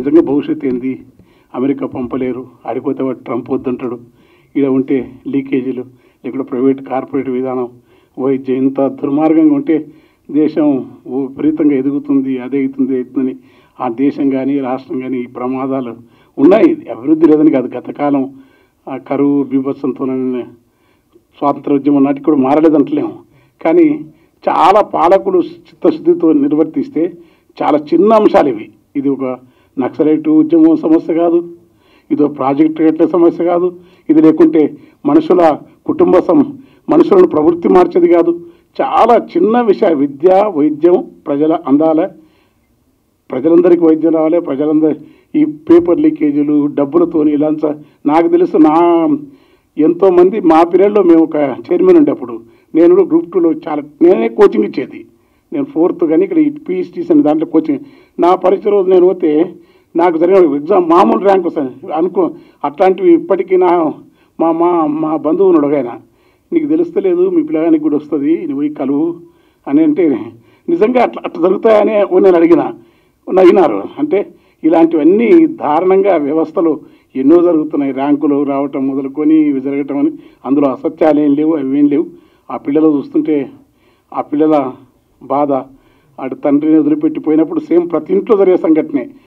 నిజంగా భవిష్యత్తు ఏంది? అమెరికా పంపలేరు, ఆడిపోతే వాడు ట్రంప్ వద్దంటాడు, ఇక్కడ ఉంటే లీకేజీలు, లేకుంటే ప్రైవేట్ కార్పొరేట్ విధానం, వైద్యం ఇంత దుర్మార్గంగా ఉంటే దేశం విపరీతంగా ఎదుగుతుంది, అదే అవుతుంది అవుతుందని ఆ దేశం కానీ రాష్ట్రం కానీ ఈ ప్రమాదాలు ఉన్నాయి. అభివృద్ధి లేదని కాదు, గతకాలం ఆ కరువు బీభత్సంతో స్వాతంత్రోద్యమం నాటికి కూడా మారలేదంటలేము. కానీ చాలా పాలకులు చిత్తశుద్ధితో నిర్వర్తిస్తే చాలా చిన్న అంశాలు ఇవి. ఇది ఒక నక్సలైట్ ఉద్యమం సమస్య కాదు, ఇది ఒక ప్రాజెక్టు రేట్ల సమస్య కాదు, ఇది లేకుంటే మనుషుల మనుషులను ప్రవృత్తి మార్చేది కాదు. చాలా చిన్న విషయం. విద్య, వైద్యం ప్రజల అందాల, ప్రజలందరికీ వైద్యం రావాలి. ప్రజలందరూ ఈ పేపర్ లీకేజీలు డబ్బులతోని ఇలా నాకు తెలుసు. ఎంతోమంది మా పీరియడ్లో మేము ఒక చైర్మన్ ఉండేప్పుడు నేను గ్రూప్ 2లో నేనే కోచింగ్ ఇచ్చేది. నేను 4th కానీ ఇక్కడ PhDs అని దాంట్లో కోచింగ్. నా పరీక్ష రోజు నేను పోతే నాకు జరిగిన ఎగ్జామ్ మామూలు ర్యాంక్ వస్తాను అనుకో. అట్లాంటివి ఇప్పటికీ మా మా మా బంధువు ఉన్నాడు ఆయన, నీకు తెలుస్తలేదు మీ పిల్లగానికి కూడా వస్తుంది, నువ్వు పోయి కలువు అని అంటే నిజంగా అట్లా జరుగుతాయని నేను నవ్వినారు. అంటే ఇలాంటివన్నీ దారుణంగా వ్యవస్థలో ఎన్నో జరుగుతున్నాయి. ర్యాంకులు రావటం మొదలుకొని ఇవి జరగటం అని, అందులో అసత్యాలు ఏం లేవు, అవి ఏం లేవు. ఆ పిల్లలు చూస్తుంటే ఆ పిల్లల బాధ, ఆడు తండ్రిని వదిలిపెట్టిపోయినప్పుడు సేమ్ ప్రతి ఇంట్లో జరిగే సంఘటనే.